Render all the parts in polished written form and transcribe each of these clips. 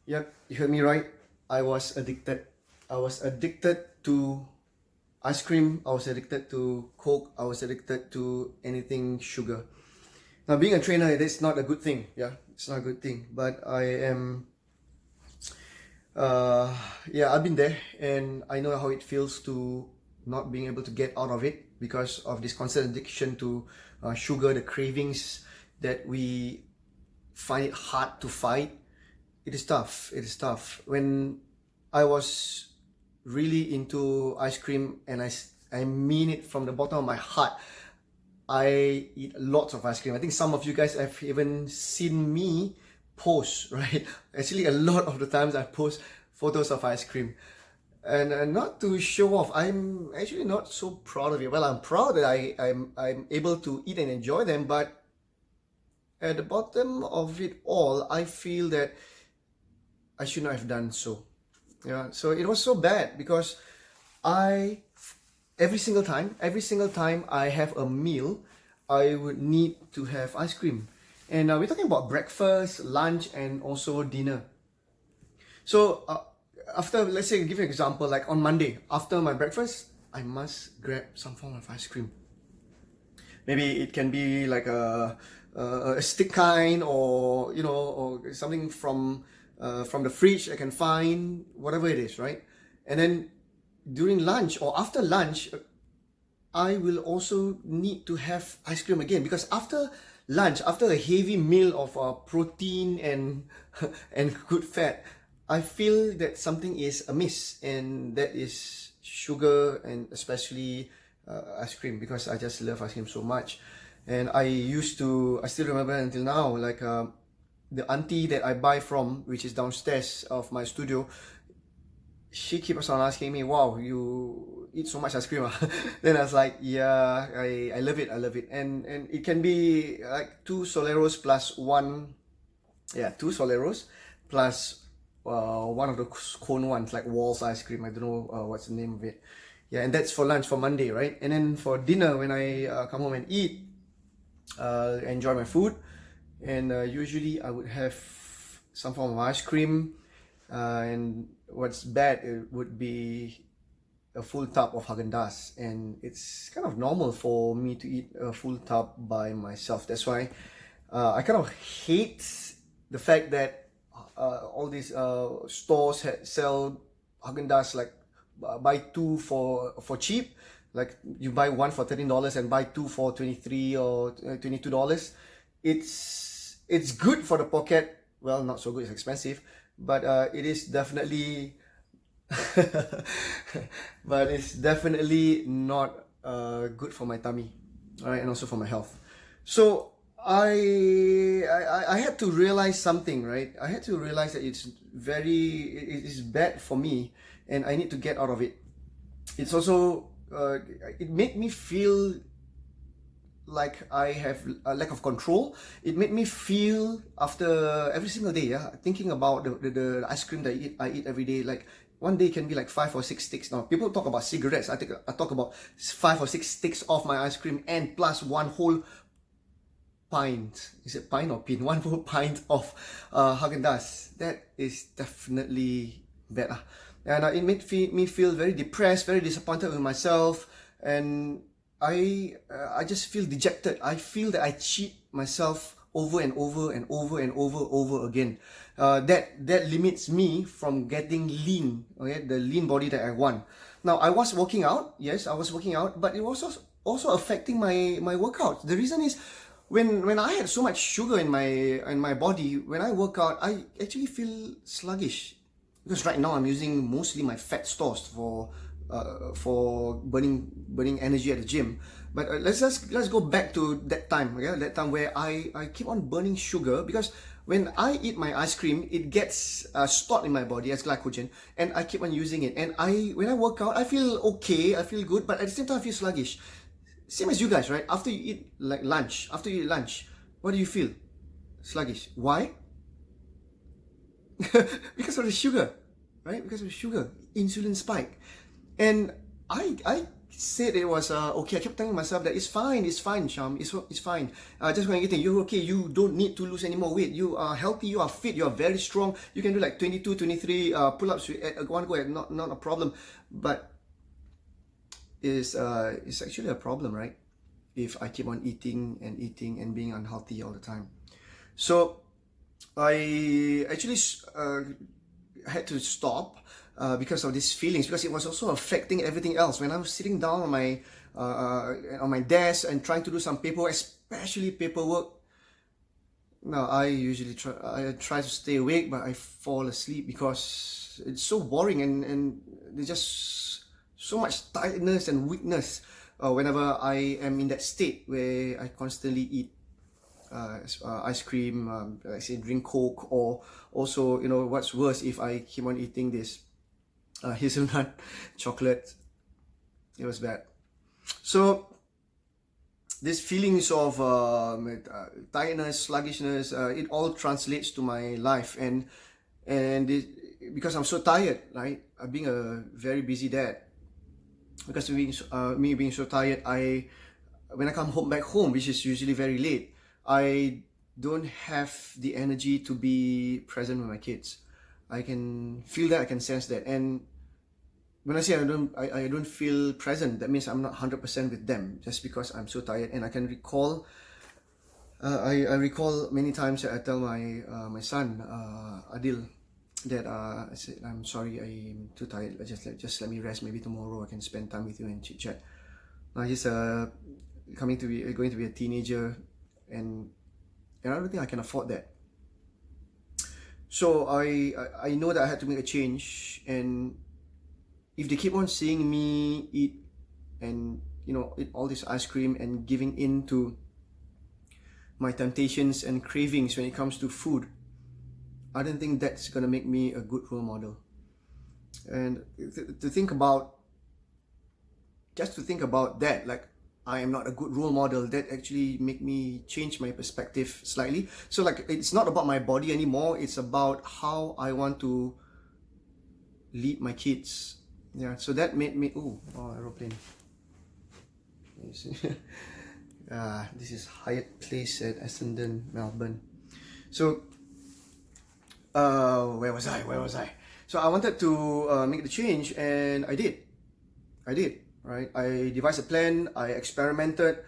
Yep, you heard me right. I was addicted. I was addicted to ice cream. I was addicted to Coke. I was addicted to anything sugar. Now, being a trainer, it is not a good thing. Yeah, it's not a good thing. But I am, yeah, I've been there and I know how it feels to not being able to get out of it because of this constant addiction to sugar, the cravings that we find it hard to fight. It is tough. It is tough. When I was really into ice cream, and I mean it from the bottom of my heart, I eat lots of ice cream. I think some of you guys have even seen me post, right? Actually, a lot of the times I post photos of ice cream. And not to show off, I'm actually not so proud of it. Well, I'm proud that I'm able to eat and enjoy them, but at the bottom of it all, I feel that I should not have done so. Yeah, so it was so bad because I every single time I have a meal, I would need to have ice cream. And we're talking about breakfast, lunch, and also dinner. So after, let's say, give you an example, like on Monday, after my breakfast, I must grab some form of ice cream. Maybe it can be like a stick kind, or or something from the fridge I can find, whatever it is, right? And then during lunch or after lunch, I will also need to have ice cream again, because after lunch, after a heavy meal of protein and and good fat, I feel that something is amiss, and that is sugar, and especially ice cream, because I just love ice cream so much. And I still remember until now, like the auntie that I buy from, which is downstairs of my studio, she keeps on asking me, "Wow, you eat so much ice cream?" Then I was like, "Yeah, I love it. I love it." And it can be like two Soleros plus one, yeah, two Soleros plus one of the cone ones, like Wall's ice cream. I don't know what's the name of it. Yeah, and that's for lunch for Monday, right? And then for dinner, when I come home and eat, enjoy my food, and usually I would have some form of ice cream, and what's bad, it would be a full tub of Haagen-Dazs, and it's kind of normal for me to eat a full tub by myself. That's why I kind of hate the fact that all these stores sell Haagen-Dazs, like buy two for cheap. Like you buy one for $13 and buy two for $23 or $22. It's good for the pocket. Well, not so good, it's expensive, but it is definitely but it's definitely not good for my tummy, all right, and also for my health. So I had to realize something, right? I had to realize that it is bad for me, and I need to get out of it. It's also it made me feel like I have a lack of control. It made me feel, after every single day, yeah, thinking about the ice cream that I eat every day. Like one day can be like 5 or 6 sticks. Now people talk about cigarettes. I talk about 5 or 6 sticks of my ice cream, and plus one whole pint. Is it pint or pint? One whole pint of Haagen-Dazs. That is definitely bad. And it made me feel very depressed, very disappointed with myself, and I just feel dejected. I feel that I cheat myself over and over and over and over again. That limits me from getting lean, okay, the lean body that I want. Now, I was working out. Yes, I was working out, but it was also affecting my workout. The reason is, when I had so much sugar in my body, when I work out, I actually feel sluggish, because right now I'm using mostly my fat stores for burning energy at the gym. But let's go back to that time, okay? That time where I keep on burning sugar, because when I eat my ice cream, it gets stored in my body as glycogen, and I keep on using it. And when I work out, I feel okay, I feel good, but at the same time I feel sluggish. Same as you guys, right? After you eat lunch, what do you feel? Sluggish. Why? Because of the sugar, right? Because of the sugar, insulin spike. And I said it was okay, I kept telling myself that it's fine, Sham, it's fine. Just when you think you're okay, you don't need to lose any more weight. You are healthy, you are fit, you are very strong. You can do like 22, 23 pull-ups at one go, not a problem. But it's actually a problem, right? If I keep on eating and being unhealthy all the time. So I actually had to stop because of these feelings, because it was also affecting everything else. When I was sitting down on my desk and trying to do some paperwork, especially paperwork, now I usually try to stay awake, but I fall asleep because it's so boring and there's just so much tiredness and weakness whenever I am in that state where I constantly eat ice cream, I say drink Coke, or also, you know, what's worse, if I keep on eating this hazelnut chocolate, it was bad. So these feelings of tiredness, sluggishness, it all translates to my life, and because I'm so tired, right? Being a very busy dad, because of me being so tired, when I come back home, which is usually very late, I don't have the energy to be present with my kids. I can feel that, I can sense that, and when I say I don't feel present, that means I'm not 100% with them, just because I'm so tired. And I can recall, I recall many times that I tell my son Adil that I said, I'm sorry, I'm too tired. Just let me rest. Maybe tomorrow I can spend time with you and chit chat. Now he's going to be a teenager, and I don't think I can afford that. So I know that I had to make a change, and if they keep on seeing me eat and, you know, eat all this ice cream and giving in to my temptations and cravings when it comes to food, I don't think that's gonna make me a good role model. And to think about that, like, I am not a good role model, that actually make me change my perspective slightly. So like, it's not about my body anymore, it's about how I want to lead my kids. Yeah, so that made me, aeroplane. This is Hyatt Place at Essendon, Melbourne. So where was I? So I wanted to make the change, and I did, right? I devised a plan, I experimented.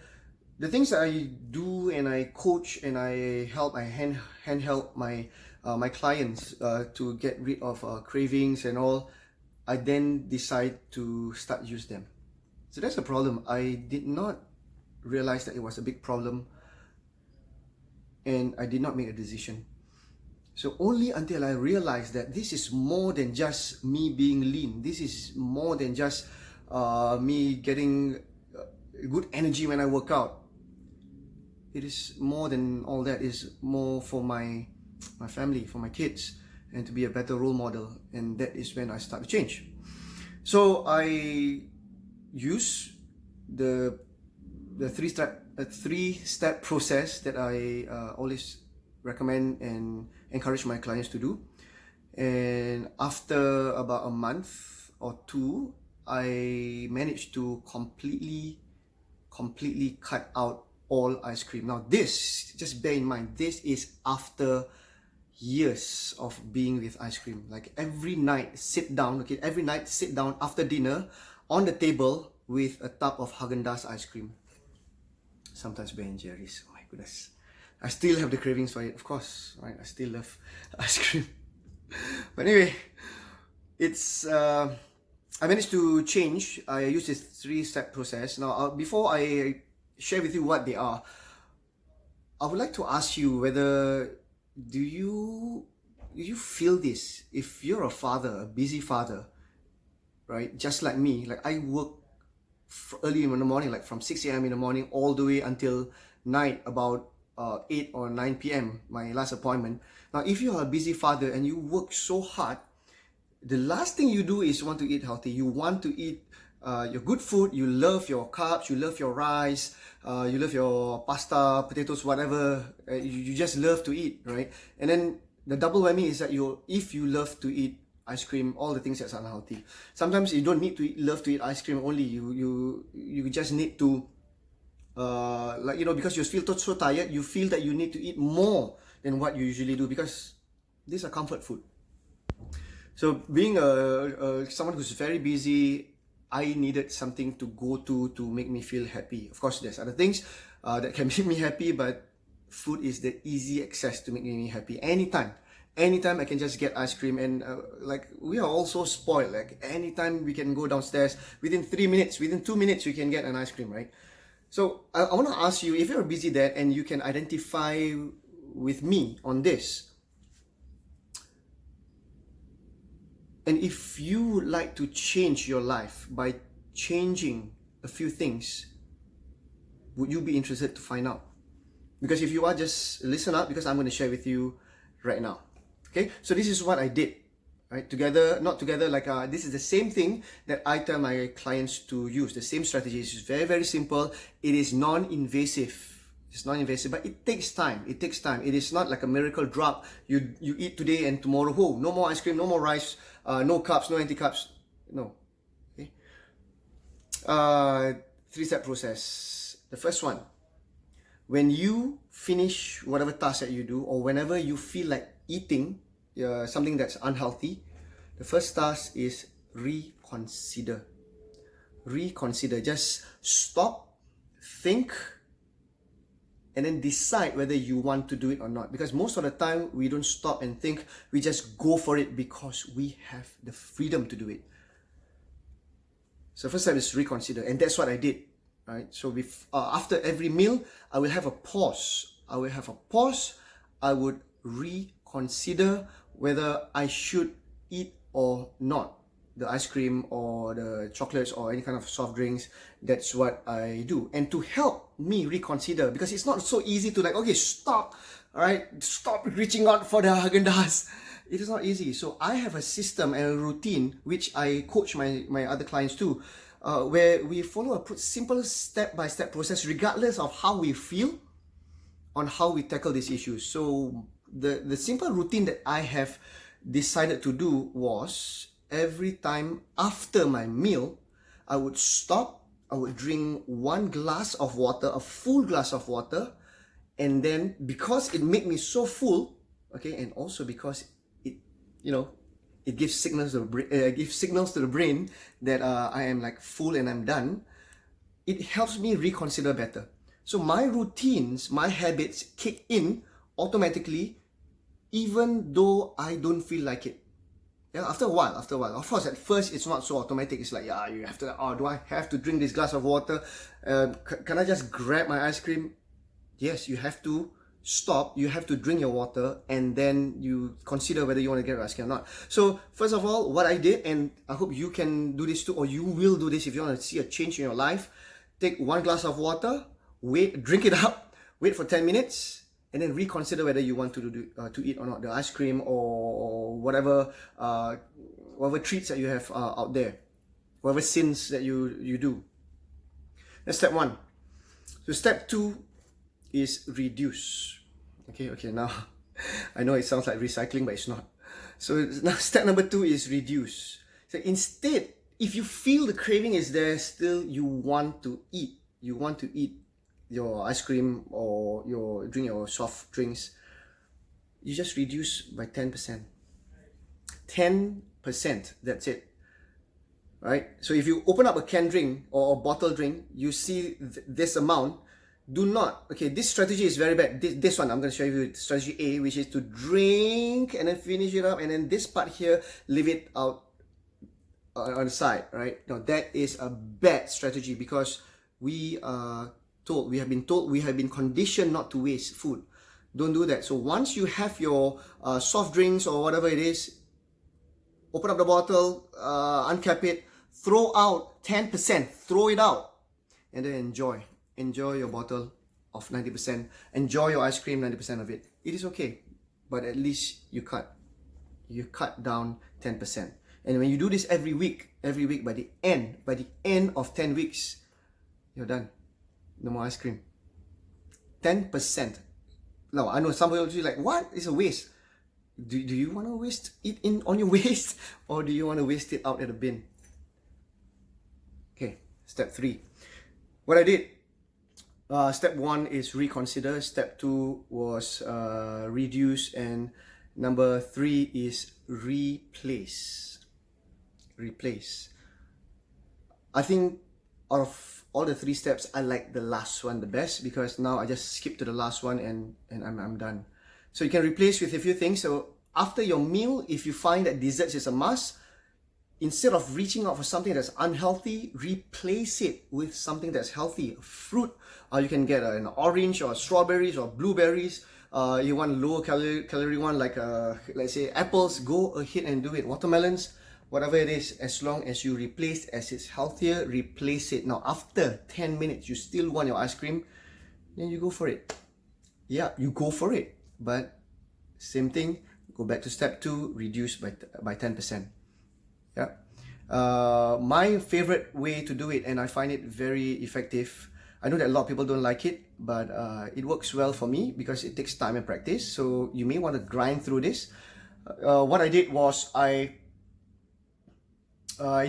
The things that I do, and I coach, and I handheld my clients to get rid of cravings and all. I then decide to start use them. So that's the problem. I did not realize that it was a big problem, and I did not make a decision. So only until I realized that this is more than just me being lean. This is more than just me getting good energy when I work out. It is more than all that. It's more for my family, for my kids, and to be a better role model. And that is when I start to change. So I use the three-step process that I always recommend and encourage my clients to do. And after about a month or two, I managed to completely cut out all ice cream. Now this, just bear in mind, this is after years of being with ice cream. Like every night sit down after dinner on the table with a tub of Haagen-Dazs ice cream. Sometimes Ben & Jerry's. Oh my goodness. I still have the cravings for it, of course, right? I still love ice cream. But anyway, it's I managed to change. I use this three-step process. Now, before I share with you what they are, I would like to ask you whether do you feel this? If you're a father, a busy father, right? Just like me, like I work early in the morning, like from 6 a.m. in the morning all the way until night, about 8 or 9 p.m. my last appointment. Now, if you are a busy father and you work so hard, the last thing you do is want to eat healthy. You want to eat your good food. You love your carbs, you love your rice, you love your pasta, potatoes, whatever. You just love to eat, right? And then the double whammy is that if you love to eat ice cream, all the things that's unhealthy. Sometimes you don't need to love to eat ice cream only. You just need to, because you feel so tired, you feel that you need to eat more than what you usually do, because these are comfort food. So being someone who's very busy, I needed something to go to make me feel happy. Of course, there's other things that can make me happy, but food is the easy access to make me happy. Anytime I can just get ice cream, and we are all so spoiled. Like anytime we can go downstairs, within 3 minutes, within 2 minutes, we can get an ice cream, right? So I want to ask you, if you're a busy dad and you can identify with me on this, and if you would like to change your life by changing a few things, would you be interested to find out? Because if you are, just listen up, because I'm going to share with you right now. Okay, so this is what I did, right? Not together, this is the same thing that I tell my clients to use, the same strategy. It's very, very simple. It is non-invasive. It's non-invasive, but it takes time. It takes time. It is not like a miracle drop. You eat today and tomorrow, no more ice cream, no more rice, no carbs, no anti-carbs. No. Okay. 3-step process. The first one, when you finish whatever task that you do, or whenever you feel like eating something that's unhealthy, the first task is reconsider. Reconsider. Just stop, think, and then decide whether you want to do it or not. Because most of the time, we don't stop and think, we just go for it because we have the freedom to do it. So first step is reconsider, and that's what I did. Right? So after every meal, I will have a pause. I would reconsider whether I should eat or not the ice cream or the chocolates or any kind of soft drinks. That's what I do. And to help me reconsider, because it's not so easy to okay, stop, all right, stop reaching out for the Haagen-Dazs. It is not easy. So I have a system and a routine which I coach my other clients too, where we follow a simple step-by-step process regardless of how we feel on how we tackle these issues. So the simple routine that I have decided to do was, every time after my meal, I would stop, I would drink 1 glass of water, a full glass of water, and then because it made me so full, okay, and also because it gives signals to the brain that I am full and I'm done, it helps me reconsider better. So my routines, my habits kick in automatically, even though I don't feel like it. Yeah, after a while. Of course, at first it's not so automatic. It's you have to, do I have to drink this glass of water? Can I just grab my ice cream? Yes, you have to stop, you have to drink your water, and then you consider whether you want to get ice cream or not. So first of all, what I did, and I hope you can do this too, or you will do this if you want to see a change in your life, take 1 glass of water, drink it up, wait for 10 minutes, and then reconsider whether you want to eat or not the ice cream or whatever treats that you have out there, whatever sins that you do. That's step 1. So step 2 is reduce. Okay, now I know it sounds like recycling, but it's not. So now step number 2 is reduce. So instead, if you feel the craving is there, still you want to eat your ice cream or drink your soft drinks, you just reduce by 10%. 10%, that's it. Right? So if you open up a canned drink or a bottle drink, you see this amount, do not, okay, this strategy is very bad. This one, I'm going to show you strategy A, which is to drink and then finish it up, and then this part here, leave it out on the side, right? Now that is a bad strategy, because we have been conditioned not to waste food. Don't do that. So once you have your soft drinks or whatever it is, open up the bottle, uncap it, throw out 10%, throw it out, and then enjoy your bottle of 90%, enjoy your ice cream, 90% of it. It is okay, but at least you cut down 10%. And when you do this every week, by the end of 10 weeks, you're done. No more ice cream. 10%. Now, I know some people will be like, what? It's a waste. do you want to waste it on your waist, or do you want to waste it out at the bin? Okay, step 3. What I did, step 1 is reconsider, step 2 was reduce, and number 3 is replace. I think out of all the 3 steps, I like the last one the best, because now I just skip to the last one and I'm done. So you can replace with a few things. So after your meal, if you find that desserts is a must, instead of reaching out for something that's unhealthy, replace it with something that's healthy. Fruit, you can get an orange or strawberries or blueberries. You want lower calorie one, like let's say apples, go ahead and do it. Watermelons, whatever it is, as long as you replace, as it's healthier, replace it. Now after 10 minutes, you still want your ice cream, then you go for it. Yeah, you go for it. But same thing, go back to step 2, reduce by 10%. Yeah. My favorite way to do it, and I find it very effective. I know that a lot of people don't like it, but it works well for me because it takes time and practice. So you may want to grind through this. What I did was I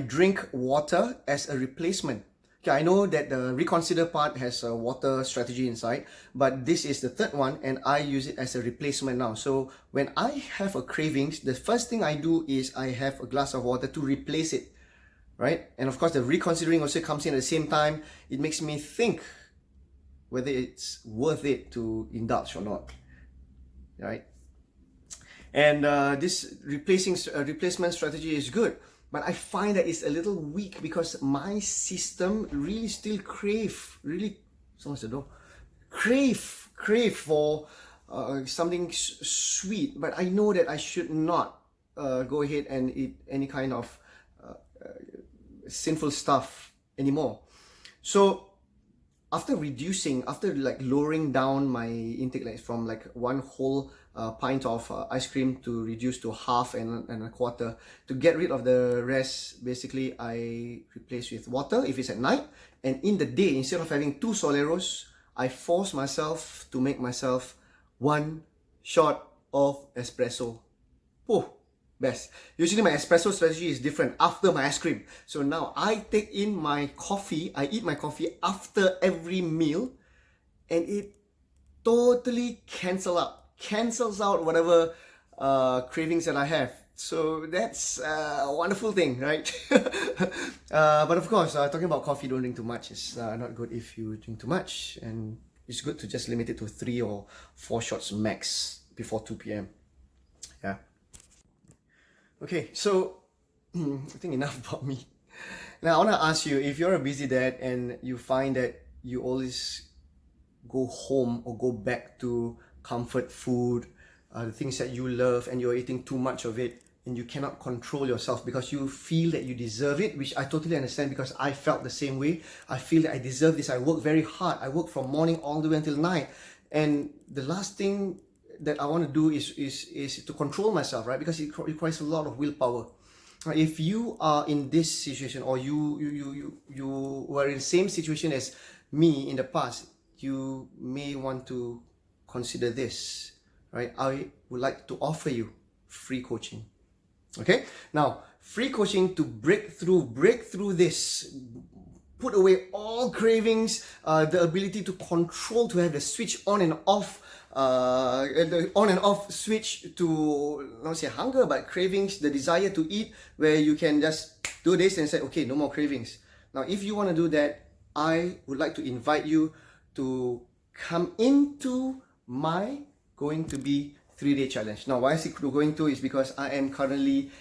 drink water as a replacement. Okay, I know that the reconsider part has a water strategy inside, but this is the 3rd one, and I use it as a replacement now. So when I have a cravings, the first thing I do is I have a glass of water to replace it, right? And of course, the reconsidering also comes in at the same time. It makes me think whether it's worth it to indulge or not, right? And this replacement strategy is good. But I find that it's a little weak because my system really still crave for something sweet. But I know that I should not go ahead and eat any kind of sinful stuff anymore. So after lowering down my intake, like from like 1 whole pint of ice cream to reduce to half and a quarter, to get rid of the rest, basically I replace with water if it's at night, and in the day, instead of having 2 Soleros, I force myself to make myself 1 shot of espresso. Oh, best. Usually my espresso strategy is different after my ice cream. So now I take in my coffee, I eat my coffee after every meal, and it totally cancels out whatever cravings that I have. So that's a wonderful thing, right? But of course, talking about coffee, don't drink too much. It's not good if you drink too much, and it's good to just limit it to 3 or 4 shots max before 2 p.m. Yeah. Okay, so I think enough about me. Now I want to ask you, if you're a busy dad and you find that you always go home or go back to comfort food, the things that you love, and you're eating too much of it, and you cannot control yourself because you feel that you deserve it, which I totally understand because I felt the same way. I feel that I deserve this. I work very hard. I work from morning all the way until night, and the last thing that I want to do is to control myself, right? Because it requires a lot of willpower. If you are in this situation, or you were in the same situation as me in the past, you may want to consider this, right? I would like to offer you free coaching. Okay, now free coaching to break through this, put away all cravings, the ability to control, to have the switch on and off, the on and off switch to, not say hunger, but cravings, the desire to eat, where you can just do this and say, okay, no more cravings. Now, if you want to do that, I would like to invite you to come into my going to be 3-day challenge. Now, why is it going to? Is because I am currently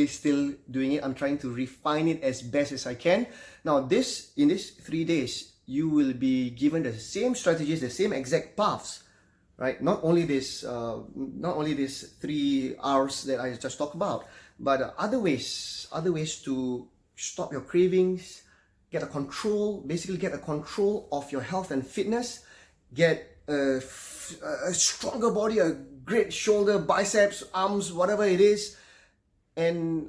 still doing it. I'm trying to refine it as best as I can. Now, in this 3 days, you will be given the same strategies, the same exact paths, right? Not only this 3 hours that I just talked about, but other ways to stop your cravings, get a control of your health and fitness, get a stronger body, a great shoulder, biceps, arms, whatever it is, and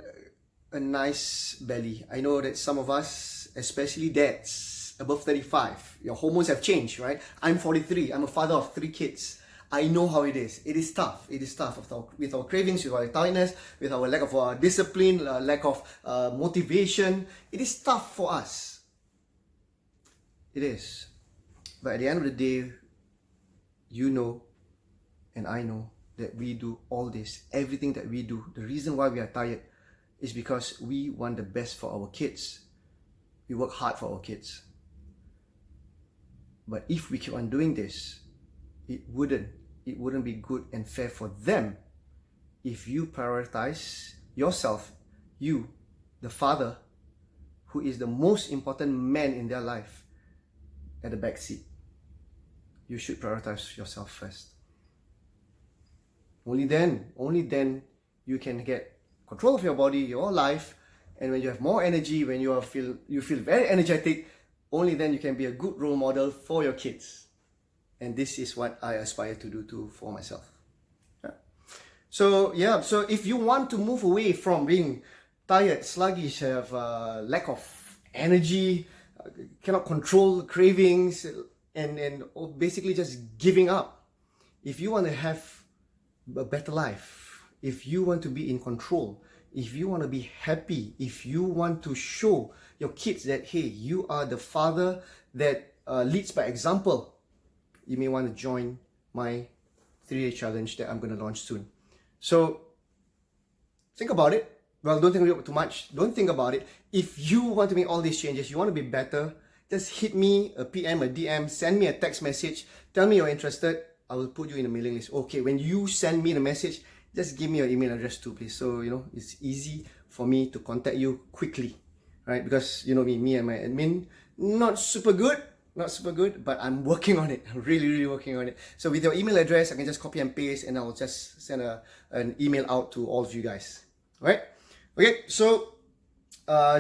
a nice belly. I know that some of us, especially dads above 35, your hormones have changed, right? I'm 43. I'm a father of 3 kids. I know how it is. It is tough. It is tough with our cravings, with our tiredness, with our lack of discipline, lack of motivation. It is tough for us. It is. But at the end of the day, you know and I know that we do all this, everything that we do. The reason why we are tired is because we want the best for our kids. We work hard for our kids. But if we keep on doing this, it wouldn't be good and fair for them if you prioritize yourself, you, the father, who is the most important man in their life, at the back seat. You should prioritize yourself first. Only then you can get control of your body, your life, and when you have more energy, when you feel very energetic, only then you can be a good role model for your kids. And this is what I aspire to do too for myself. So if you want to move away from being tired, sluggish, have lack of energy, cannot control cravings, and basically just giving up. If you want to have a better life, if you want to be in control, if you want to be happy, if you want to show your kids that, hey, you are the father that leads by example, you may want to join my 3-day challenge that I'm going to launch soon. So think about it. Well, don't think about it too much. Don't think about it. If you want to make all these changes, you want to be better, just hit me a PM, a DM, send me a text message, tell me you're interested. I will put you in a mailing list. Okay, when you send me the message, just give me your email address too, please. So, it's easy for me to contact you quickly, right? Because, me and my admin, not super good, but I'm working on it. I'm really, really working on it. So with your email address, I can just copy and paste and I'll just send an email out to all of you guys, right? Okay, so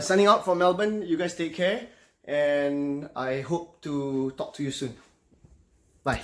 signing out from Melbourne. You guys take care and I hope to talk to you soon. Bye.